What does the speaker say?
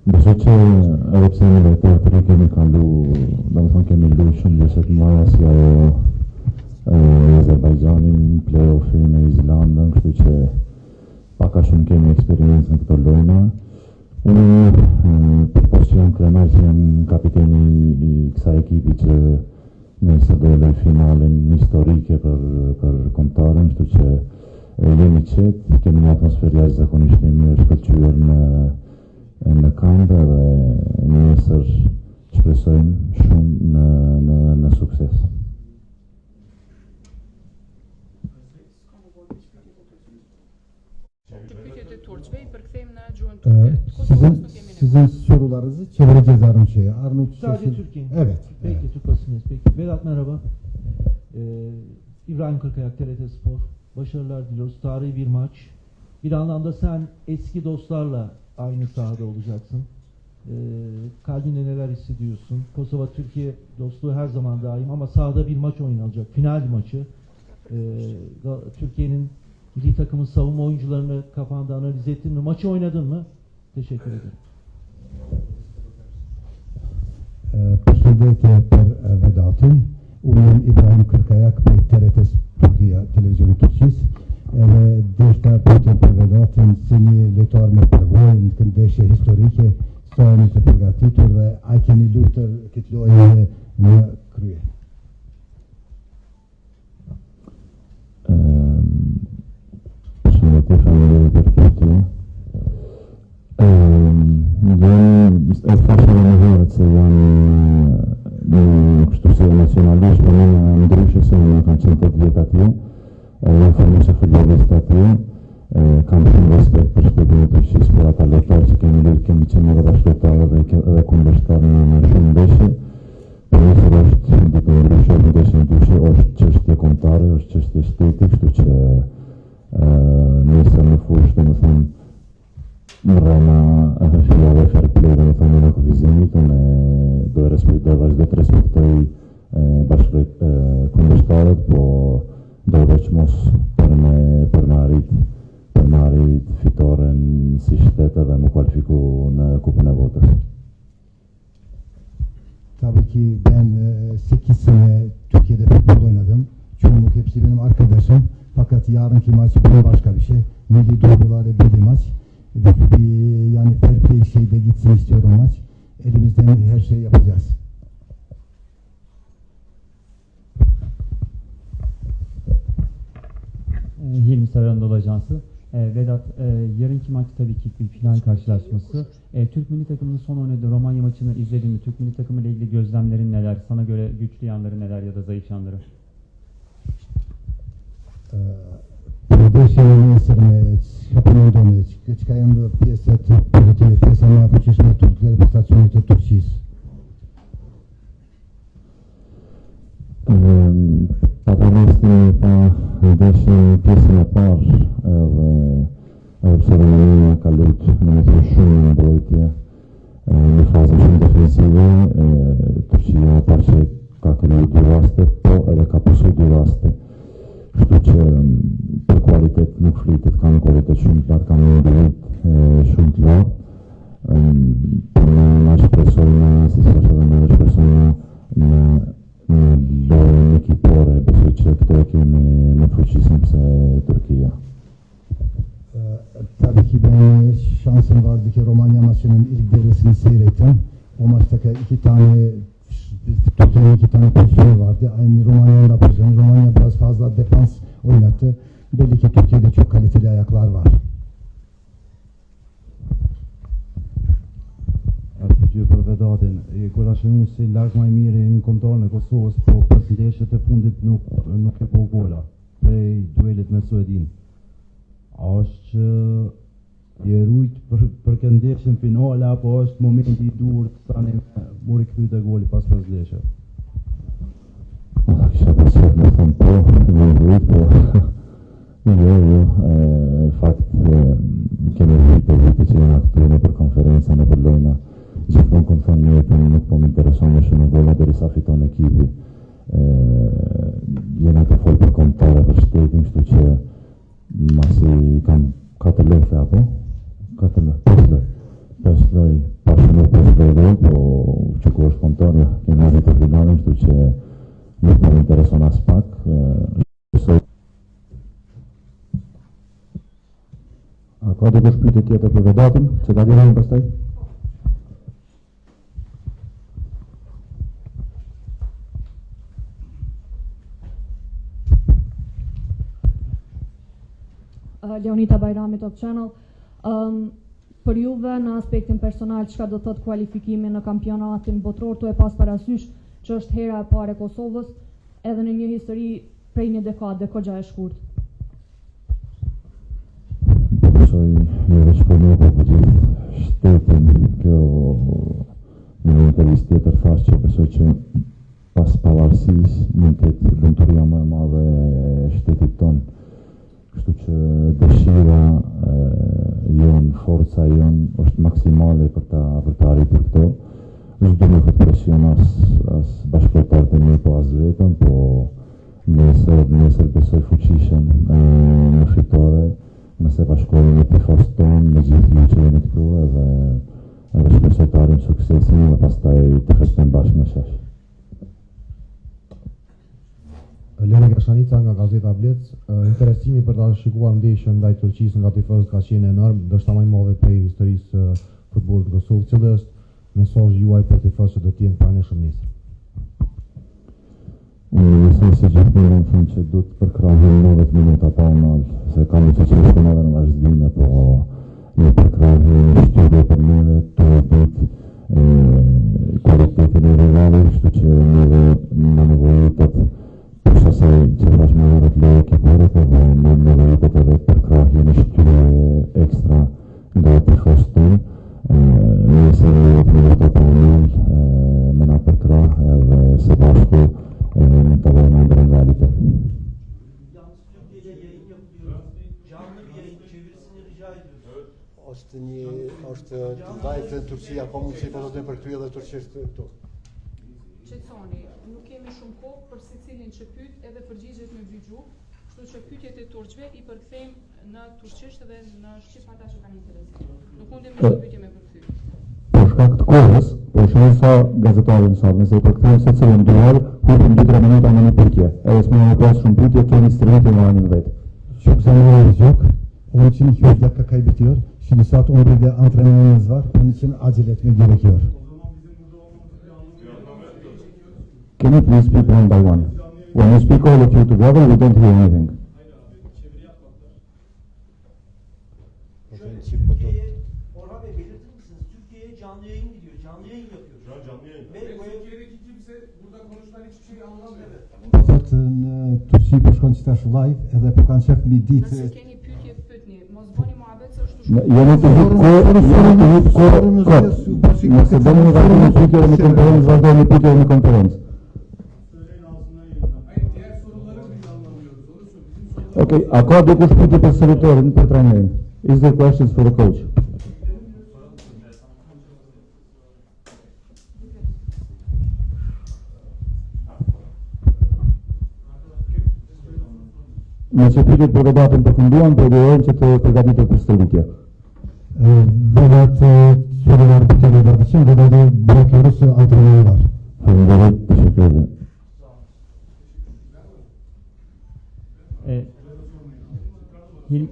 Besoj që edhe pse në vetë të ri kemi kalu, domethënë kemi luajtur shumë gjëse të mëdha si ajo Azerbajxhanin, play-offi me Islandën, kështu që pak a shumë kemi eksperiencë në këto lojna. Unë përpos që jam krenar që jam kapiteni i kësaj ekipi që nëse do loj finalen historike për kombëtaren, kështu që jemi qetë, kemi një atmosferë jashtëzakonisht e mirë shkëlqyer në kampë dhe nesër shpresojmë shumë në sukses. Sizin sorularınızı çevireceğiz Arnavutça'ya. Sadece Türkiye. Evet. Peki, Evet. Türk basınıyız. Peki. Vedat merhaba. İbrahim Kırkayak, TRT Spor. Başarılar diliyoruz. Tarihi bir maç. Bir anlamda sen eski dostlarla aynı sahada olacaksın. Kalbinde neler hissediyorsun? Kosova-Türkiye dostluğu her zaman daim ama sahada bir maç oynanacak. Final maçı. Türkiye'nin milli takımın savunma oyuncularını kafanda analiz ettin mi? Maçı oynadın mı? Teşekkür ederim. Posljedujete per Vedatin, unë Ibrahim Kërkajak për TRT Turkia, televizioni turqis, edhe deshta pyetje për Vedatin si një lojtar me përvojë në këtë ndeshje historike, sa jeni të përgatitur dhe a keni luajtur këtë lojë në krye? Përshëndetje, faleminderit për pyetje. E thashë në herët se janë kështu si nacionalisht, për një ndryshe se unë kam qenë 8 vjet atje, jam formosë futbollist atje, kam shumë respekt për shtetin e Turqisë, për ata lojtarë që kemi qenë edhe bashkëlojtarë dhe kundërshtarë në shumë ndeshje. Për nesër është ditë ndryshe, ndeshje ndryshe, është çështje kombëtare, është çështje shteti, kështu që nesër në fushë, domethënë në rrema fillove fair play, domethënë në kufizimit, unë do vazhdoj të respektoj kundërshtarët, po do veç mos për me arrit fitoren si shtetë dhe më kualifiku në Kupën e Botës. Tabii ki ben 8 sene Türkiye'de futbol oynadım. Çoğunluk hepsi benim arkadaşım. Fakat yarınki maç başka bir şey. Milli duygularla bir maç. Yani fair play şeyde gitsin istiyorum maç. Elimizden her şeyi yapacağız. Hilmi Saray Anadolu Ajansı. Vedat, yarınki maç tabii ki bir final karşılaşması. Türk milli takımının son oynadığı Romanya maçını izledin mi? Türk milli takımı ile ilgili gözlemlerin neler? Sana göre güçlü yanları neler ya da zayıf yanları? Podejrzewam kampionato czekają piesę pozytywne piesę na pocieszenie Turcji reprezentacyjnej to Turcji. Patronisti pa ndeshjen pjesën e parë edhe pse Romania ka luajtur në shumë në mbrojtje në fazën shumë defensive, Turqia parë që ka kriju 2 raste, po edhe ka pasur 2 raste. Kështu që për kualitet nuk flitet, ka një kualitet shumë të lartë, ka një individ shumë të lartë. Por na shpresojmë, si thashë edhe ne shpresojmë në lojën ekipore, besoj që këto e kemi në fuqisëm se Turkia. Tabii ki ben şansım vardı ki Romanya maçının ilk devresini seyrettim. O maçtaki 2 tane Türkiye'nin 2 tane pozisyonu vardı. Aynı Romanya'nın da pozisyonu. Romanya biraz fazla defans oynattı. Belli ki Türkiye'de çok kaliteli ayaklar var. Gjë për Vedatin, kur është shënuar si larg më i miri në kombëtarën e Kosovës, po pas ndeshjet e fundit nuk e po gola prej duelit me Suedin. A është që je rujt për këtë ndeshjen finale apo është momenti i dur tani mori kthye goli pas 5 ndeshjeve? Kisha pasur me thënë po, një rujt, po jo, fakt kemi vite që jena këtu në për konferenca, në për lojna. Gjithmonë kom thënë në jetën nuk po më intereson me shumë gola derisa fiton ekipi. Jena të folë për kombëtare për shtetin, kështu që masi kam 4 lojë apo? 5 lojë, pas dikush pyetje tjetër për Vedatin, që ta dirojmë pastaj? Leonita Bajrami, Top Channel. Për juve në aspektin personal, çka do thot kualifikimi në kampionatin botror, tu e pas parasysh që është hera e parë e Kosovës, edhe në një histori prej një dekade, kogja e shkurt. Besoj jo veç për një për gjithë shtetin, kjo në intervistë tjetër thash që besoj që pas pavarësisë mund të jetë lumturia më e madhe e shtetit tonë. Kështu që dëshira jon, forca jon është maksimale për ta arritur këto. S'do më fut presion as bashkëpunëtorët e mi, po as vetëm, po nesër besoj fuqishëm në fitore, nëse bashkohemi me tifosët tonë, me gjithë ju që jeni këtu, edhe shpresoj të arrijmë suksesin dhe pastaj të festojmë bashkë në shesh. Lena Gashanica nga Gazeta Blec, interesimi për ta shikuar ndeshjen ndaj Turqisë nga tifozët ka qenë enorm, ndoshta më i madh prej historisë së futbollit të Kosovës. Cili është mesazhi juaj për tifozët që do të jenë pranishëm nesër? Unë besoj se gjithmonë në fund që duhet të përkrahim 90 minuta pa unal, se ka një që është edhe në vazhdime, po një përkrahje në shtyrje për neve, të rëpit kualitetin e rivalit, kështu që neve në nevojitet përshësaj që thash me vërët leje ekipore, po në nevojitet edhe përkrahje në shtyrje ekstra nga tifosët tonë. Nëse 90 minuta pa unal me na përkrah edhe se bashku në të vojnë ndërën realitet. Yalnız Türkiye'de yayın yapılıyor. Canlı bir yayın, çevirisini rica ediyoruz. Është live në Turqi, apo mund që të do të përkthy edhe turqisht këtu. Qetësoni, nuk kemi shumë kohë për secilin që pyet edhe përgjigjet me dy gjuhë, kështu që pyetjet e turqve i përkthejmë në turqisht dhe në shqip ata që kanë interes. Nuk mundem me pyetje me përkthy. Për shkak të kohës, po shohim sa gazetarët sot, nëse i përkthejmë secilin duar, hupim 2-3 minuta me një pyetje. Edhe s'më në pas shumë pyetje, kemi strehitin në anin vetë. Çok zaman yok. Onun için 200 dakika kaybediyor. Şimdi saat 11'de antrenmanımız var. Onun için acele etmek gerekiyor. Can you please speak one by one? When you speak all of you together, we don't hear anything. Türkiye'ye, Orhan Bey belirtir misiniz? Türkiye'ye canlı yayın gidiyor, canlı yayın yapıyoruz. Şu an canlı yayın. Ve Türkiye'deki kimse burada konuşulan hiçbir şeyi anlamıyor. Sot në Turqi po shkon që tash live edhe po kanë qef mi ditë. Nëse keni pyetje pyetni, mos bëni muhabet se është shumë. Jeni të hip kohë, nëse bëni një vazhdim pyetje në konferencë, vazhdojmë pyetje në konferencë. Hayır, diğer soruları biz anlamıyoruz. Onu söyleyeyim. Okay, a ka dikush pyetje për selektorin, për trajnerin? Is there questions for the coach? Nëse pyetjet për debatin përfunduan, po dërojmë që të përgatitet për stërvitje. Vedat sorular bütün Vedat için Vedat'ı bırakıyoruz, antrenörü var. Faleminderit, teşekkür ederim. Hilmi